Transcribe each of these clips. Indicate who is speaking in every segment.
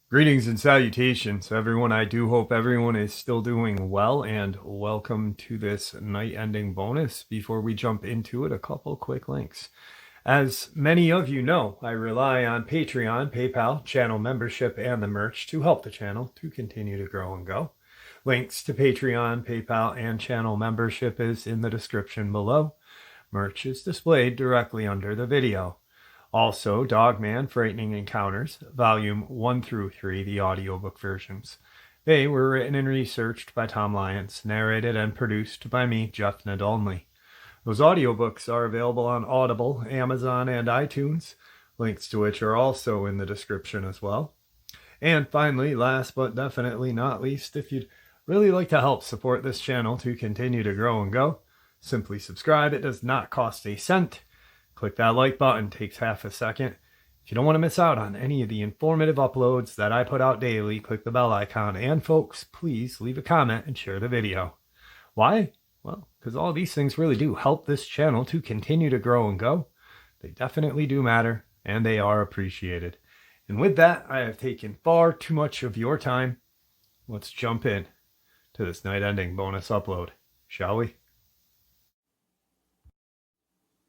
Speaker 1: Greetings and salutations, everyone. I do hope everyone is still doing well, and welcome to this night ending bonus. Before we jump into it, a couple quick links. As many of you know, I rely on Patreon, PayPal, channel membership, and the merch to help the channel to continue to grow and go. Links to Patreon, PayPal, and channel membership is in the description below. Merch is displayed directly under the video. Also, Dogman, Frightening Encounters, Volume 1 through 3, the audiobook versions. They were written and researched by Tom Lyons, narrated and produced by me, Jeff Nadolny. Those audiobooks are available on Audible, Amazon, and iTunes, links to which are also in the description as well. And finally, last but definitely not least, if you'd really like to help support this channel to continue to grow and go, simply subscribe. It does not cost a cent. Click that like button, takes half a second. If you don't want to miss out on any of the informative uploads that I put out daily, click the bell icon. And folks, please leave a comment and share the video. Why? Well, because all these things really do help this channel to continue to grow and go. They definitely do matter, and they are appreciated. And with that, I have taken far too much of your time. Let's jump in to this night-ending bonus upload, shall we?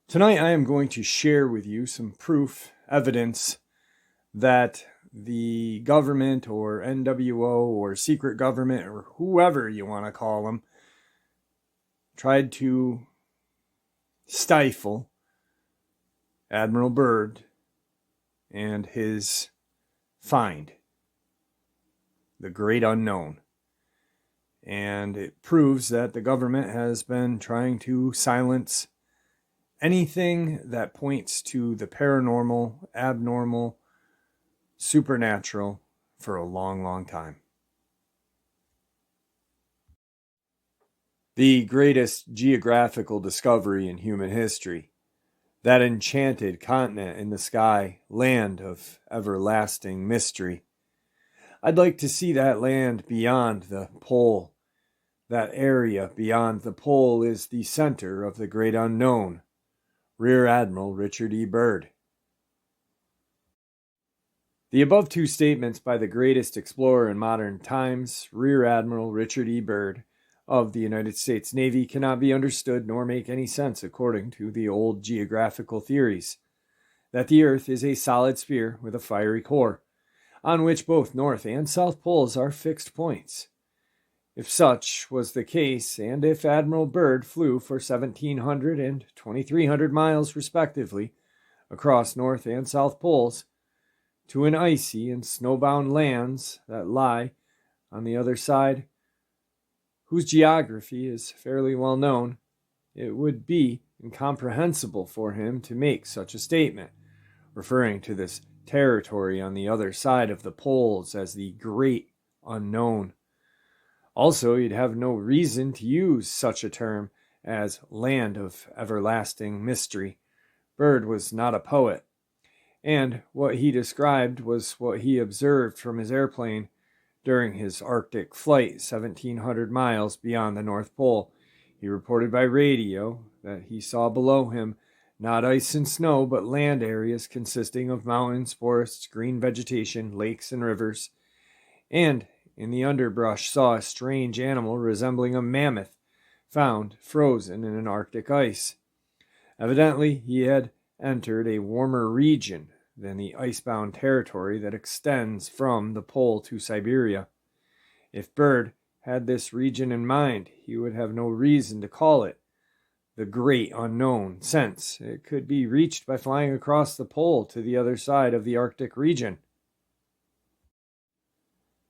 Speaker 1: Tonight I am going to share with you some proof, evidence that the government or NWO or secret government or whoever you want to call them tried to stifle Admiral Byrd and his find, the Great Unknown. And it proves that the government has been trying to silence anything that points to the paranormal, abnormal, supernatural for a long, long time. The greatest geographical discovery in human history, that enchanted continent in the sky, land of everlasting mystery. I'd like to see that land beyond the pole. That area beyond the pole is the center of the Great Unknown. Rear Admiral Richard E. Byrd. The above two statements by the greatest explorer in modern times, Rear Admiral Richard E. Byrd of the United States Navy, cannot be understood nor make any sense according to the old geographical theories. That the Earth is a solid sphere with a fiery core, on which both North and South poles are fixed points. If such was the case, and if Admiral Byrd flew for 1,700 and 2,300 miles respectively across North and South poles to an icy and snowbound lands that lie on the other side, whose geography is fairly well known, it would be incomprehensible for him to make such a statement, referring to this territory on the other side of the poles as the Great Unknown. Also, you'd have no reason to use such a term as land of everlasting mystery. Byrd was not a poet, and what he described was what he observed from his airplane during his Arctic flight 1,700 miles beyond the North Pole. He reported by radio that he saw below him not ice and snow, but land areas consisting of mountains, forests, green vegetation, lakes, and rivers, and in the underbrush saw a strange animal resembling a mammoth found frozen in an Arctic ice. Evidently, he had entered a warmer region than the icebound territory that extends from the pole to Siberia. If Byrd had this region in mind, he would have no reason to call it the Great Unknown, since it could be reached by flying across the pole to the other side of the Arctic region.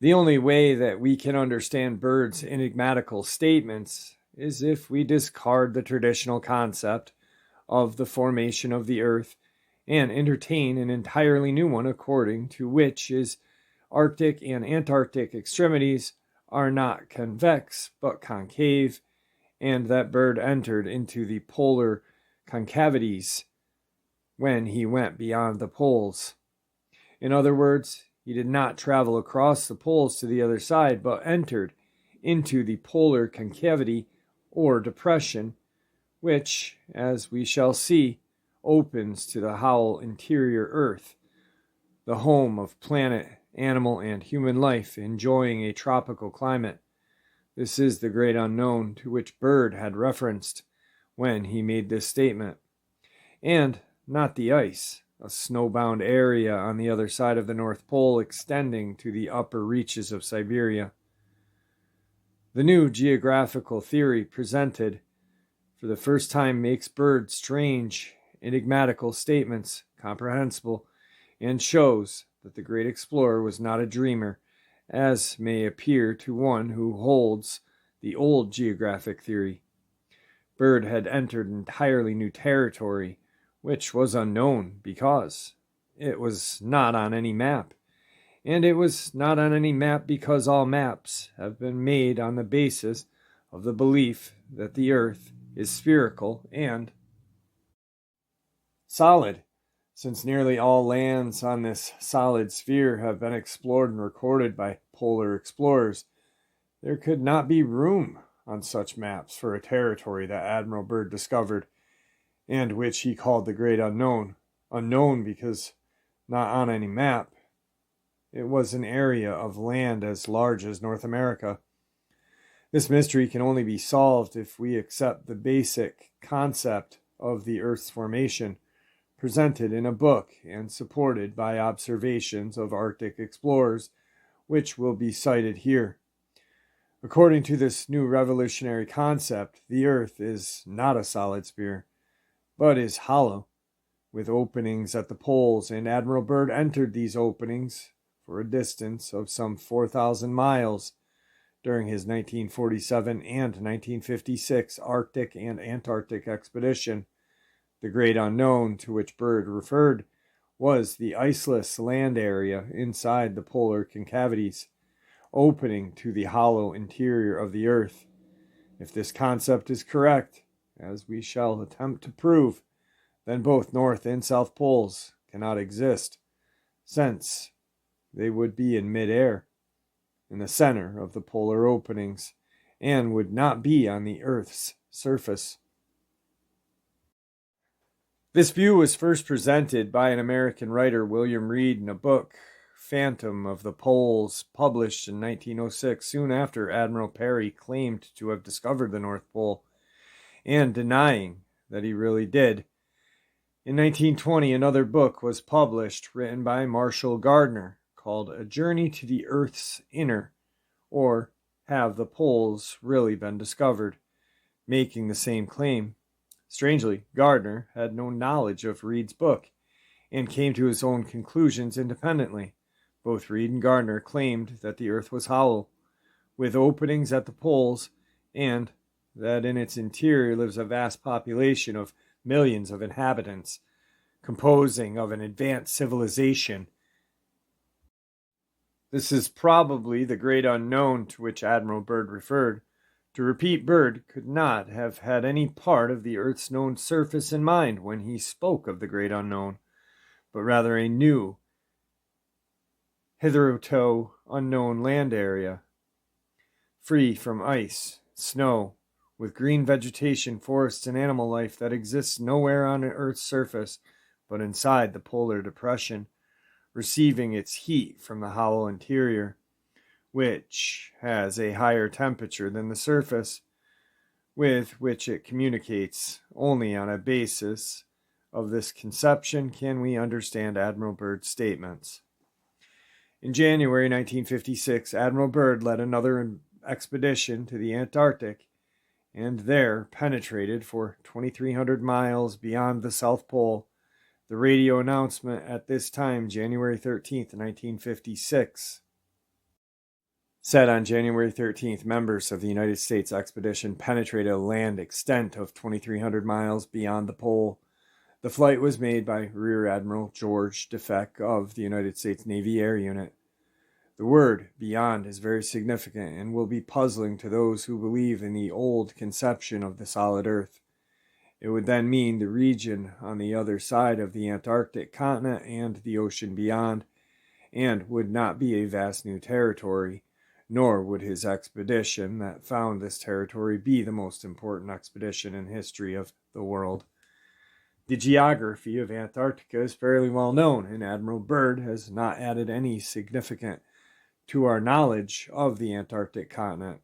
Speaker 1: The only way that we can understand Byrd's enigmatical statements is if we discard the traditional concept of the formation of the Earth and entertain an entirely new one, according to which his Arctic and Antarctic extremities are not convex but concave, and that Byrd entered into the polar concavities when he went beyond the poles. In other words, he did not travel across the poles to the other side, but entered into the polar concavity or depression which, as we shall see, opens to the hollow interior Earth, the home of planet, animal, and human life enjoying a tropical climate. This is the great unknown to which Byrd had referenced when he made this statement, and not the ice, a snowbound area on the other side of the North Pole extending to the upper reaches of Siberia. The new geographical theory presented for the first time makes Byrd's strange, enigmatical statements comprehensible and shows that the great explorer was not a dreamer, as may appear to one who holds the old geographic theory. Byrd had entered entirely new territory, which was unknown because it was not on any map. And it was not on any map because all maps have been made on the basis of the belief that the Earth is spherical and solid. Since nearly all lands on this solid sphere have been explored and recorded by polar explorers, there could not be room on such maps for a territory that Admiral Byrd discovered, and which he called the Great Unknown. Unknown because not on any map. It was an area of land as large as North America. This mystery can only be solved if we accept the basic concept of the Earth's formation, presented in a book and supported by observations of Arctic explorers, which will be cited here. According to this new revolutionary concept, the Earth is not a solid sphere, but is hollow, with openings at the poles, and Admiral Byrd entered these openings for a distance of some 4,000 miles during his 1947 and 1956 Arctic and Antarctic expedition. The great unknown to which Byrd referred was the iceless land area inside the polar concavities, opening to the hollow interior of the Earth. If this concept is correct, as we shall attempt to prove, then both North and South Poles cannot exist, since they would be in midair, in the center of the polar openings, and would not be on the Earth's surface. This view was first presented by an American writer, William Reed, in a book, Phantom of the Poles, published in 1906, soon after Admiral Peary claimed to have discovered the North Pole, and denying that he really did. In 1920, another book was published, written by Marshall Gardner, called A Journey to the Earth's Inner, or Have the Poles Really Been Discovered, making the same claim. Strangely, Gardner had no knowledge of Reed's book, and came to his own conclusions independently. Both Reed and Gardner claimed that the Earth was hollow, with openings at the poles, and that in its interior lives a vast population of millions of inhabitants, composing of an advanced civilization. This is probably the great unknown to which Admiral Byrd referred. To repeat, Byrd could not have had any part of the Earth's known surface in mind when he spoke of the great unknown, but rather a new, hitherto unknown land area, free from ice, snow, with green vegetation, forests, and animal life that exists nowhere on Earth's surface but inside the polar depression, receiving its heat from the hollow interior, which has a higher temperature than the surface, with which it communicates. Only on a basis of this conception can we understand Admiral Byrd's statements. In January 1956, Admiral Byrd led another expedition to the Antarctic, and there penetrated for 2,300 miles beyond the South Pole. The radio announcement at this time, January 13th, 1956, said on January 13th, members of the United States expedition penetrated a land extent of 2,300 miles beyond the pole. The flight was made by Rear Admiral George Defeck of the United States Navy Air Unit. The word beyond is very significant and will be puzzling to those who believe in the old conception of the solid Earth. It would then mean the region on the other side of the Antarctic continent and the ocean beyond, and would not be a vast new territory, nor would his expedition that found this territory be the most important expedition in history of the world. The geography of Antarctica is fairly well known, and Admiral Byrd has not added any significant to our knowledge of the Antarctic continent.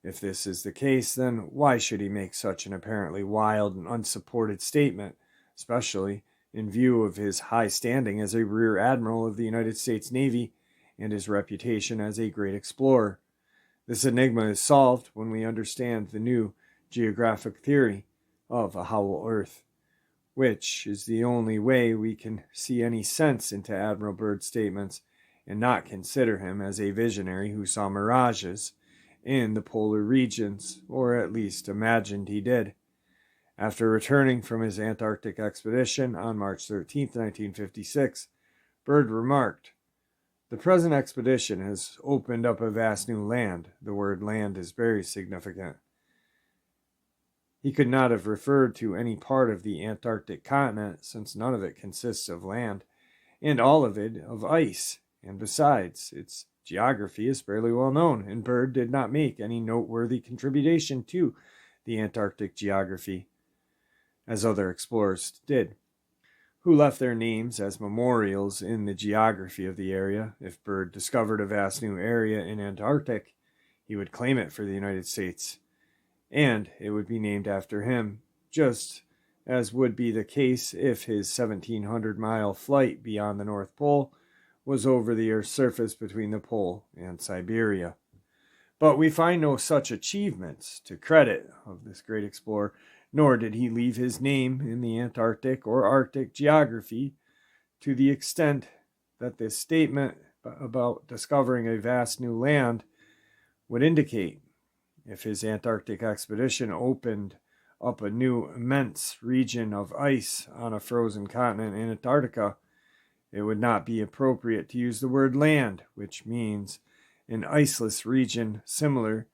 Speaker 1: If this is the case, then why should he make such an apparently wild and unsupported statement, especially in view of his high standing as a Rear Admiral of the United States Navy and his reputation as a great explorer? This enigma is solved when we understand the new geographic theory of a hollow Earth, which is the only way we can see any sense into Admiral Byrd's statements and not consider him as a visionary who saw mirages in the polar regions, or at least imagined he did. After returning from his Antarctic expedition on March 13, 1956, Byrd remarked, "The present expedition has opened up a vast new land." The word land is very significant. He could not have referred to any part of the Antarctic continent, since none of it consists of land, and all of it of ice, and besides, its geography is fairly well known, and Byrd did not make any noteworthy contribution to the Antarctic geography, as other explorers did, who left their names as memorials in the geography of the area. If Byrd discovered a vast new area in Antarctic, he would claim it for the United States, and it would be named after him, just as would be the case if his 1,700-mile flight beyond the North Pole was over the Earth's surface between the pole and Siberia. But we find no such achievements to credit of this great explorer, nor did he leave his name in the Antarctic or Arctic geography to the extent that this statement about discovering a vast new land would indicate. If his Antarctic expedition opened up a new immense region of ice on a frozen continent in Antarctica, it would not be appropriate to use the word land, which means an iceless region similar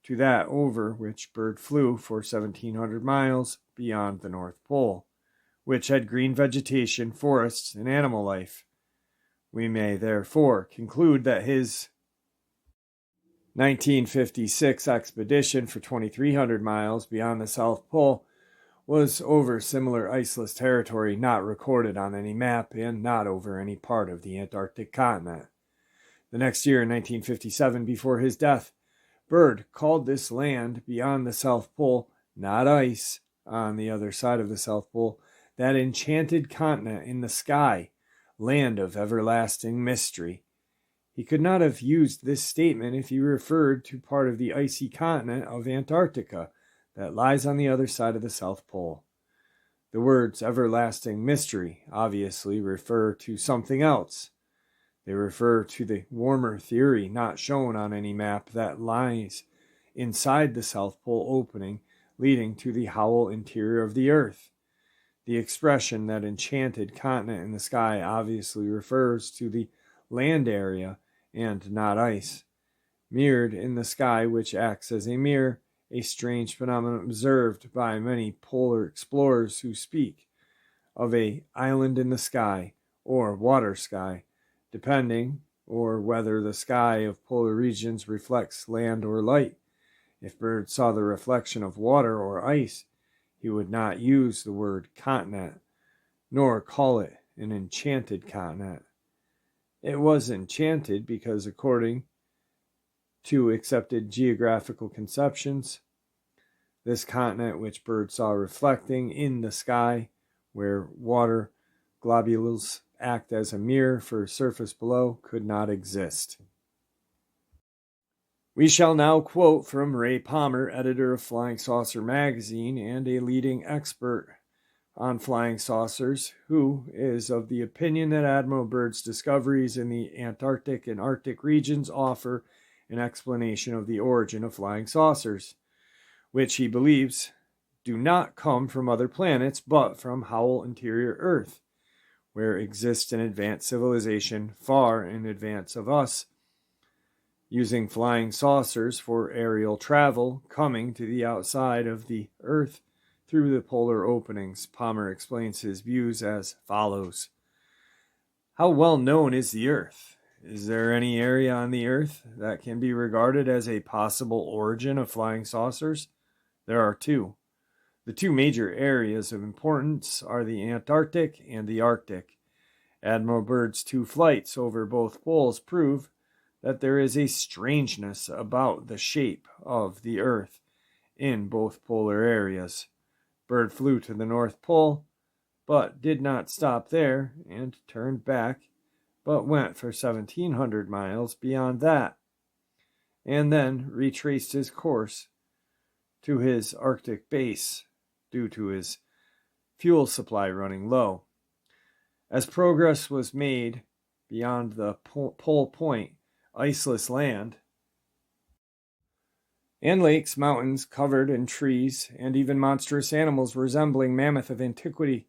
Speaker 1: to that over which Byrd flew for 1,700 miles beyond the North Pole, which had green vegetation, forests, and animal life. We may therefore conclude that his 1956 expedition for 2,300 miles beyond the South Pole was over similar iceless territory not recorded on any map and not over any part of the Antarctic continent. The next year, in 1957, before his death, Byrd called this land beyond the South Pole, not ice, on the other side of the South Pole, that enchanted continent in the sky, land of everlasting mystery. He could not have used this statement if he referred to part of the icy continent of Antarctica that lies on the other side of the South Pole. The words everlasting mystery obviously refer to something else. They refer to the warmer theory not shown on any map that lies inside the South Pole opening leading to the hollow interior of the Earth. The expression that enchanted continent in the sky obviously refers to the land area and not ice, mirrored in the sky, which acts as a mirror, a strange phenomenon observed by many polar explorers who speak of a island in the sky or water sky, depending or whether the sky of polar regions reflects land or light. If Byrd saw the reflection of water or ice, he would not use the word continent, nor call it an enchanted continent. It was enchanted because, according to accepted geographical conceptions, this continent which Byrd saw reflecting in the sky, where water globules act as a mirror for surface below, could not exist. We shall now quote from Ray Palmer, editor of Flying Saucer magazine and a leading expert on flying saucers, who is of the opinion that Admiral Byrd's discoveries in the Antarctic and Arctic regions offer an explanation of the origin of flying saucers, which he believes do not come from other planets but from hollow interior Earth, where exists an advanced civilization far in advance of us, using flying saucers for aerial travel, coming to the outside of the Earth through the polar openings. Palmer explains his views as follows. How well known is the Earth? Is there any area on the Earth that can be regarded as a possible origin of flying saucers? There are two. The two major areas of importance are the Antarctic and the Arctic. Admiral Byrd's two flights over both poles prove that there is a strangeness about the shape of the Earth in both polar areas. Byrd flew to the North Pole, but did not stop there and turned back, but went for 1,700 miles beyond that, and then retraced his course to his Arctic base due to his fuel supply running low. As progress was made beyond the pole point, iceless land and lakes, mountains covered in trees, and even monstrous animals resembling mammoth of antiquity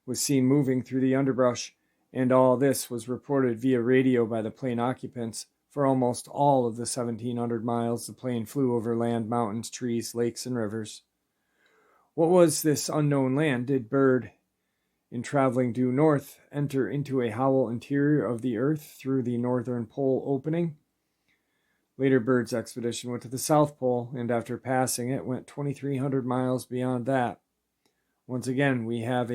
Speaker 1: was seen moving through the underbrush, and all this was reported via radio by the plane occupants for almost all of the 1,700 miles the plane flew over land, mountains, trees, lakes, and rivers. What was this unknown land? Did Byrd, in traveling due north, enter into a hollow interior of the Earth through the northern pole opening? Later, Byrd's expedition went to the South Pole, and after passing it, went 2,300 miles beyond that. Once again, we have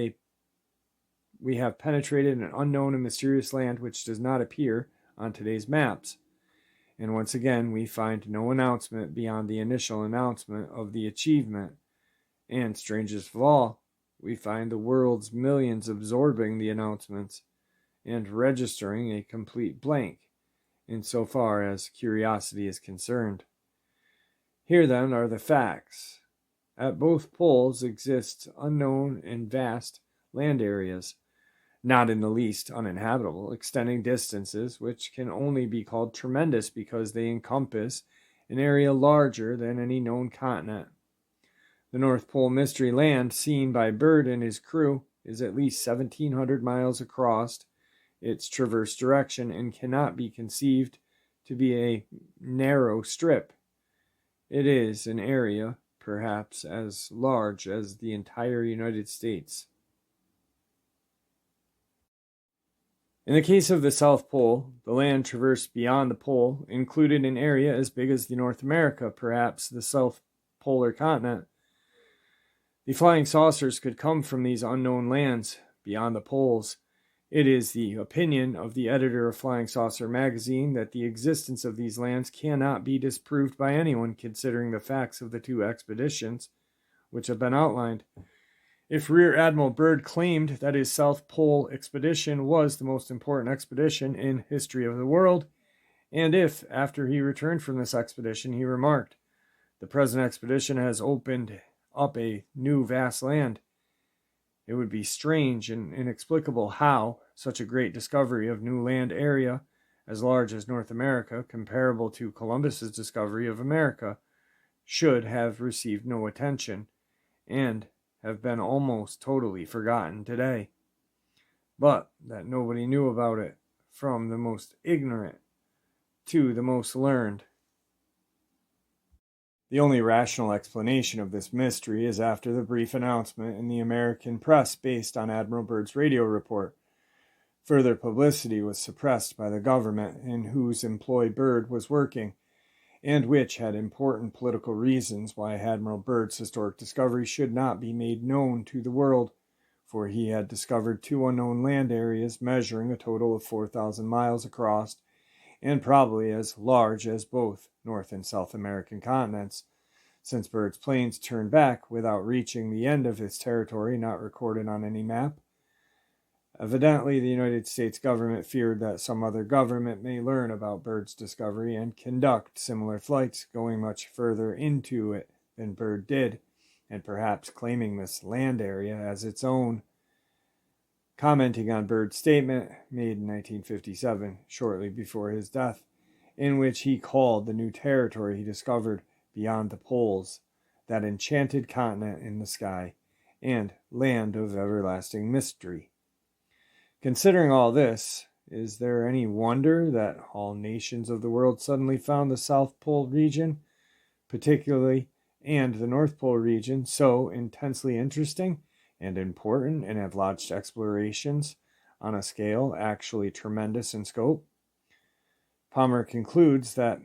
Speaker 1: penetrated an unknown and mysterious land which does not appear on today's maps. And once again, we find no announcement beyond the initial announcement of the achievement. And strangest of all, we find the world's millions absorbing the announcements and registering a complete blank insofar as curiosity is concerned. Here then are the facts. At both poles exist unknown and vast land areas, not in the least uninhabitable, extending distances which can only be called tremendous because they encompass an area larger than any known continent. The North Pole Mystery Land, seen by Byrd and his crew, is at least 1,700 miles across its traverse direction and cannot be conceived to be a narrow strip. It is an area perhaps as large as the entire United States. In the case of the South Pole, the land traversed beyond the pole included an area as big as the North America, perhaps the South Polar Continent. The flying saucers could come from these unknown lands beyond the poles. It is the opinion of the editor of Flying Saucer magazine that the existence of these lands cannot be disproved by anyone considering the facts of the two expeditions which have been outlined. If Rear Admiral Byrd claimed that his South Pole expedition was the most important expedition in history of the world, and if, after he returned from this expedition, he remarked, "The present expedition has opened up a new vast land," it would be strange and inexplicable how such a great discovery of new land area as large as North America, comparable to Columbus's discovery of America, should have received no attention and have been almost totally forgotten today. But that nobody knew about it, from the most ignorant to the most learned. The only rational explanation of this mystery is after the brief announcement in the American press based on Admiral Byrd's radio report. Further publicity was suppressed by the government in whose employ Byrd was working, and which had important political reasons why Admiral Byrd's historic discovery should not be made known to the world, for he had discovered two unknown land areas measuring a total of 4,000 miles across, and probably as large as both North and South American continents, since Byrd's planes turned back without reaching the end of his territory not recorded on any map. Evidently, the United States government feared that some other government may learn about Byrd's discovery and conduct similar flights going much further into it than Byrd did, and perhaps claiming this land area as its own. Commenting on Byrd's statement made in 1957, shortly before his death, in which he called the new territory he discovered beyond the poles that enchanted continent in the sky and land of everlasting mystery. Considering all this, is there any wonder that all nations of the world suddenly found the South Pole region, particularly, and the North Pole region, so intensely interesting and important, and have launched explorations on a scale actually tremendous in scope? Palmer concludes that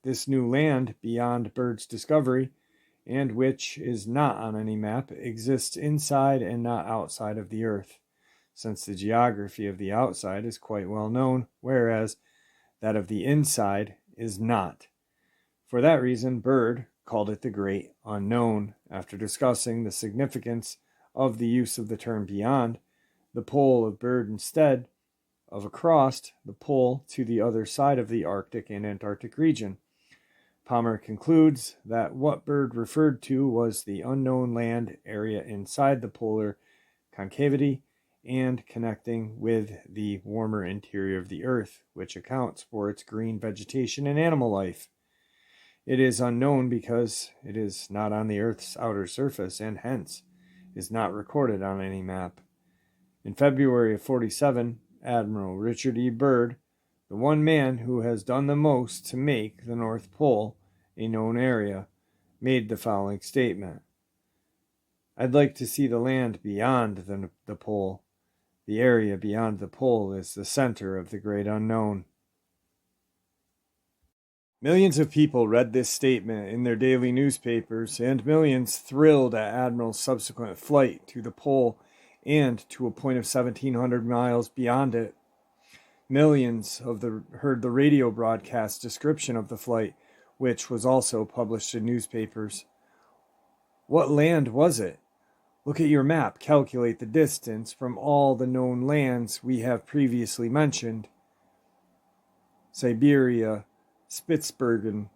Speaker 1: this new land beyond Byrd's discovery, and which is not on any map, exists inside and not outside of the Earth, since the geography of the outside is quite well known, whereas that of the inside is not. For that reason, Byrd called it the Great Unknown, after discussing the significance of the use of the term beyond the pole of Byrd instead of across the pole to the other side of the Arctic and Antarctic region. Palmer concludes that what Byrd referred to was the unknown land area inside the polar concavity and connecting with the warmer interior of the Earth, which accounts for its green vegetation and animal life. It is unknown because it is not on the Earth's outer surface and hence is not recorded on any map. In February of 47, Admiral Richard E. Byrd, the one man who has done the most to make the North Pole a known area, made the following statement: "I'd like to see the land beyond the pole. The area beyond the pole is the center of the great unknown." Millions of people read this statement in their daily newspapers, and millions thrilled at Admiral's subsequent flight to the pole and to a point of 1,700 miles beyond it. Millions heard the radio broadcast description of the flight, which was also published in newspapers. What land was it? Look at your map. Calculate the distance from all the known lands we have previously mentioned. Siberia, Spitsbergen,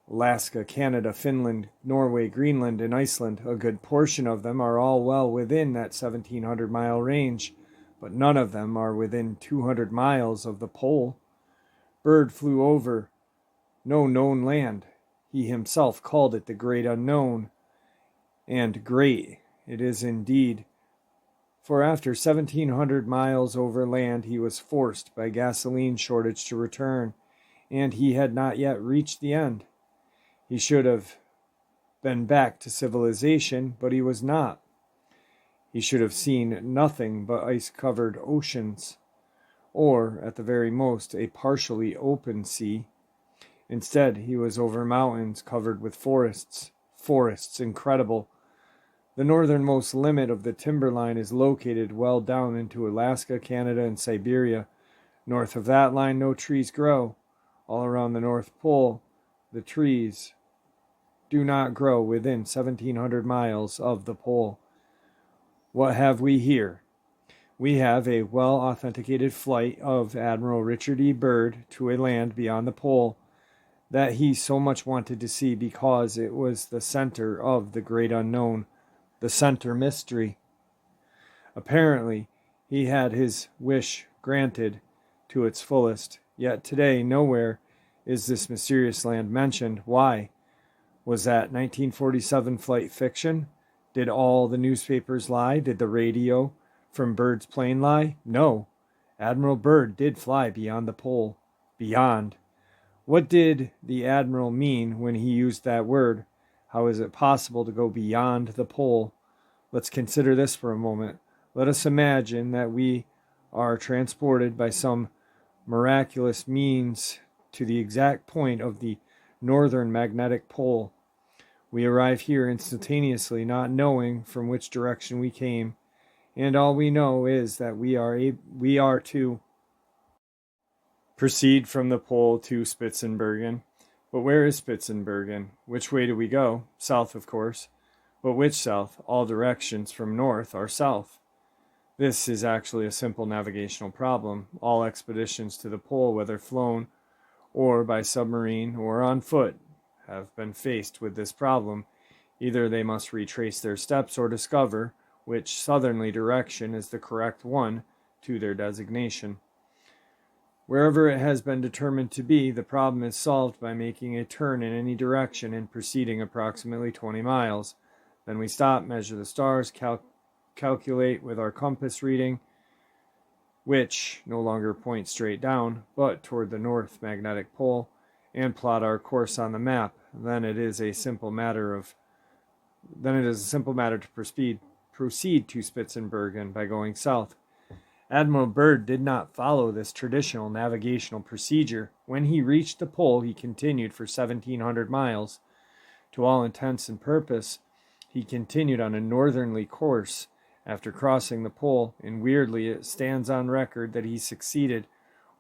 Speaker 1: Alaska, Canada, Finland, Norway, Greenland, and Iceland. A good portion of them are all well within that 1,700-mile range, but none of them are within 200 miles of the pole. Byrd flew over no known land. He himself called it the Great Unknown, and great it is indeed. For after 1,700 miles over land, he was forced by gasoline shortage to return, and he had not yet reached the end. He should have been back to civilization, but he was not. He should have seen nothing but ice-covered oceans, or, at the very most, a partially open sea. Instead, he was over mountains covered with forests. Forests incredible. The northernmost limit of the timberline is located well down into Alaska, Canada, and Siberia. North of that line, no trees grow. All around the North Pole, the trees do not grow within 1,700 miles of the pole. What have we here? We have a well-authenticated flight of Admiral Richard E. Byrd to a land beyond the pole that he so much wanted to see because it was the center of the great unknown, the center mystery. Apparently, he had his wish granted to its fullest, yet today nowhere is this mysterious land mentioned. Why? Was that 1947 flight fiction? Did all the newspapers lie? Did the radio from Byrd's plane lie? No. Admiral Byrd did fly beyond the pole. Beyond. What did the Admiral mean when he used that word? How is it possible to go beyond the pole? Let's consider this for a moment. Let us imagine that we are transported by some miraculous means to the exact point of the northern magnetic pole. We arrive here instantaneously, not knowing from which direction we came, and all we know is that we are to proceed from the pole to Spitzenbergen. But where is Spitzenbergen? Which way do we go? South, of course. But which south? All directions from north are south. This is actually a simple navigational problem. All expeditions to the pole, whether flown or by submarine or on foot, have been faced with this problem. Either they must retrace their steps or discover which southerly direction is the correct one to their destination. Wherever it has been determined to be, the problem is solved by making a turn in any direction and proceeding approximately 20 miles. Then we stop, measure the stars, calculate with our compass reading, which no longer points straight down, but toward the north magnetic pole, and plot our course on the map. Then it is a simple matter to proceed to Spitzenbergen by going south. Admiral Byrd did not follow this traditional navigational procedure. When he reached the pole, he continued for 1,700 miles. To all intents and purpose, he continued on a northerly course after crossing the pole, and weirdly it stands on record that he succeeded,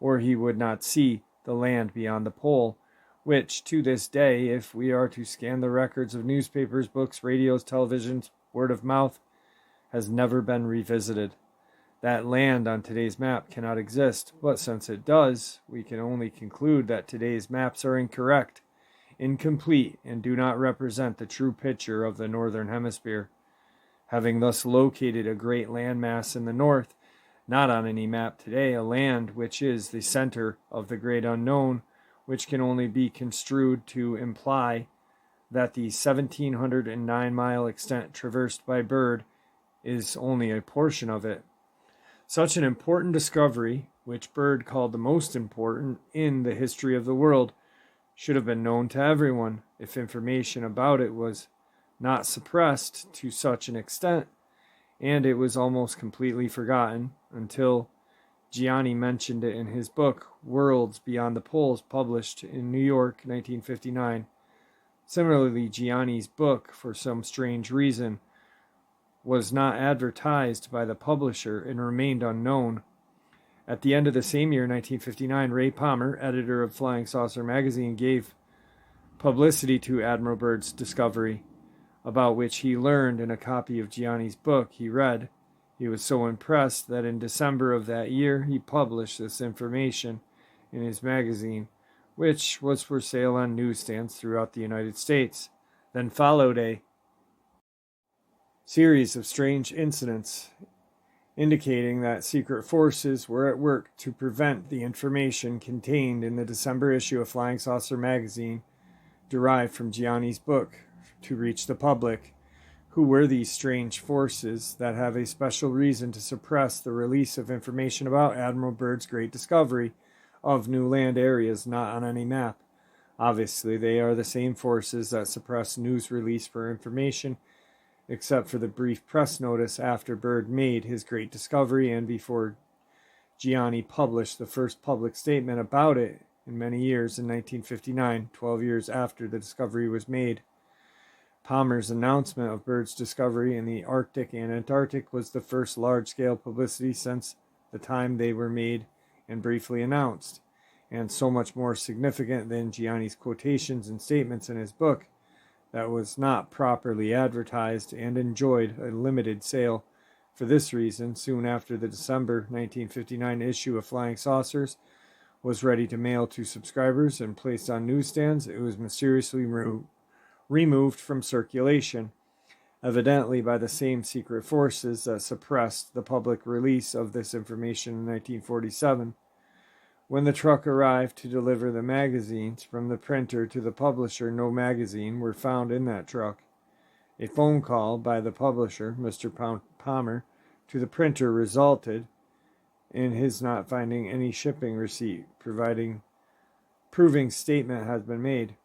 Speaker 1: or he would not see the land beyond the pole, which, to this day, if we are to scan the records of newspapers, books, radios, televisions, word of mouth, has never been revisited. That land on today's map cannot exist, but since it does, we can only conclude that today's maps are incorrect, incomplete, and do not represent the true picture of the northern hemisphere. Having thus located a great landmass in the north, not on any map today, a land which is the center of the great unknown, which can only be construed to imply that the 1,709-mile extent traversed by Byrd is only a portion of it. Such an important discovery, which Byrd called the most important in the history of the world, should have been known to everyone if information about it was not suppressed to such an extent, and it was almost completely forgotten until Gianni mentioned it in his book, Worlds Beyond the Poles, published in New York, 1959. Similarly, Gianni's book, for some strange reason, was not advertised by the publisher and remained unknown. At the end of the same year, 1959, Ray Palmer, editor of Flying Saucer magazine, gave publicity to Admiral Byrd's discovery, about which he learned in a copy of Gianni's book he read. He was so impressed that in December of that year he published this information in his magazine, which was for sale on newsstands throughout the United States. Then followed a series of strange incidents indicating that secret forces were at work to prevent the information contained in the December issue of Flying Saucer magazine derived from Gianni's book to reach the public. Who were these strange forces that have a special reason to suppress the release of information about Admiral Byrd's great discovery of new land areas not on any map? Obviously, they are the same forces that suppress news release for information, except for the brief press notice after Byrd made his great discovery and before Gianni published the first public statement about it in many years in 1959, 12 years after the discovery was made. Palmer's announcement of Byrd's discovery in the Arctic and Antarctic was the first large-scale publicity since the time they were made and briefly announced, and so much more significant than Gianni's quotations and statements in his book that was not properly advertised and enjoyed a limited sale. For this reason, soon after the December 1959 issue of Flying Saucers was ready to mail to subscribers and placed on newsstands, it was mysteriously removed from circulation, evidently by the same secret forces that suppressed the public release of this information in 1947. When the truck arrived to deliver the magazines from the printer to the publisher, no magazine were found in that truck. A phone call by the publisher, Mr. Palmer, to the printer resulted in his not finding any shipping receipt, proving shipment has been made.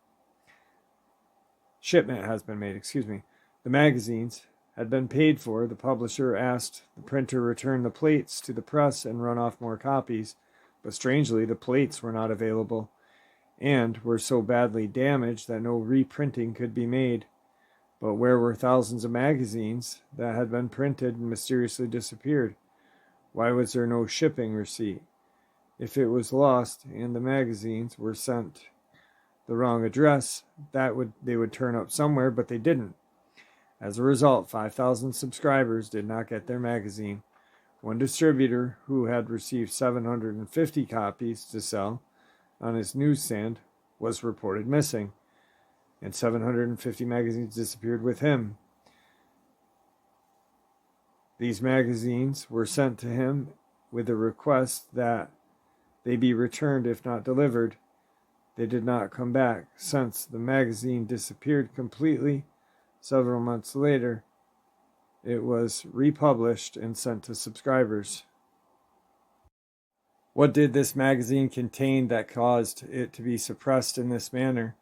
Speaker 1: The magazines had been paid for. The publisher asked the printer return the plates to the press and run off more copies, but strangely the plates were not available and were so badly damaged that no reprinting could be made. But where were thousands of magazines that had been printed and mysteriously disappeared? Why was there no shipping receipt? If it was lost and the magazines were sent the wrong address, they would turn up somewhere, but they didn't. As a result, 5,000 subscribers did not get their magazine. One distributor, who had received 750 copies to sell on his newsstand, was reported missing, and 750 magazines disappeared with him. These magazines were sent to him with a request that they be returned if not delivered. They did not come back. Since the magazine disappeared completely, several months later, it was republished and sent to subscribers. What did this magazine contain that caused it to be suppressed in this manner?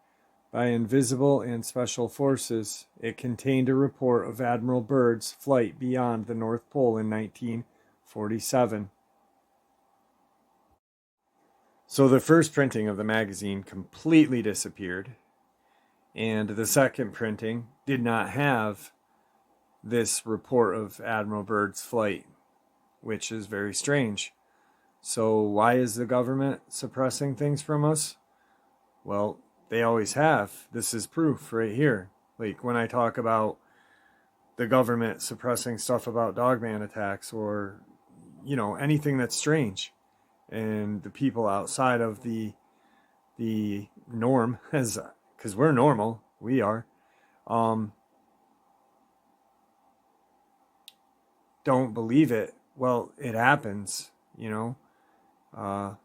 Speaker 1: By invisible and special forces, it contained a report of Admiral Byrd's flight beyond the North Pole in 1947. So the first printing of the magazine completely disappeared, and the second printing did not have this report of Admiral Byrd's flight, which is very strange. So why is the government suppressing things from us? Well, they always have. This is proof right here. Like when I talk about the government suppressing stuff about Dogman attacks or, anything that's strange. And the people outside of the norm, because we're normal, we are, don't believe it. Well, it happens, a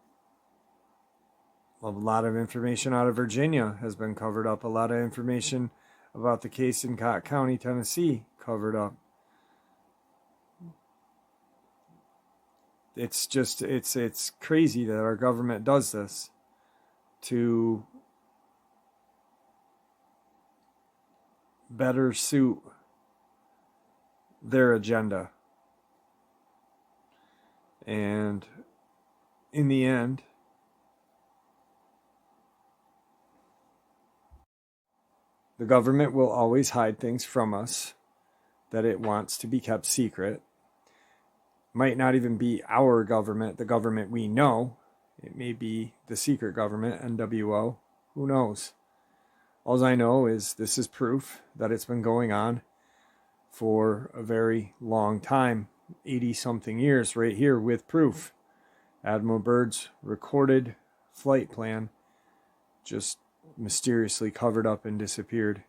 Speaker 1: lot of information out of Virginia has been covered up. A lot of information about the case in Gov'T County, Tennessee, covered up. It's just, it's crazy that our government does this to better suit their agenda. And in the end, the government will always hide things from us that it wants to be kept secret. Might not even be our government, the government we know. It may be the secret government, NWO. Who knows? All I know is this is proof that it's been going on for a very long time, 80-something years, right here with proof. Admiral Byrd's recorded flight plan just mysteriously covered up and disappeared.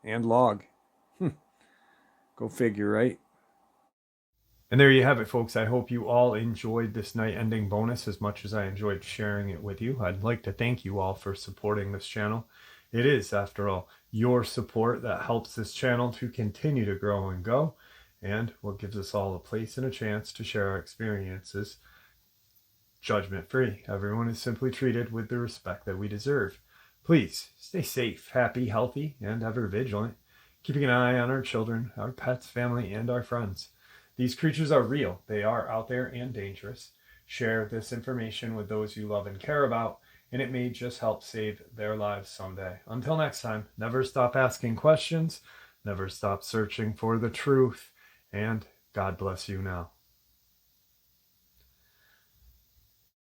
Speaker 1: And log. Go figure, right? And there you have it, folks. I hope you all enjoyed this night ending bonus as much as I enjoyed sharing it with you. I'd like to thank you all for supporting this channel. It is, after all, your support that helps this channel to continue to grow and go, and what gives us all a place and a chance to share our experiences judgment-free. Everyone is simply treated with the respect that we deserve. Please stay safe, happy, healthy, and ever vigilant, keeping an eye on our children, our pets, family, and our friends. These creatures are real. They are out there and dangerous. Share this information with those you love and care about, and it may just help save their lives someday. Until next time, never stop asking questions, never stop searching for the truth, and God bless you now.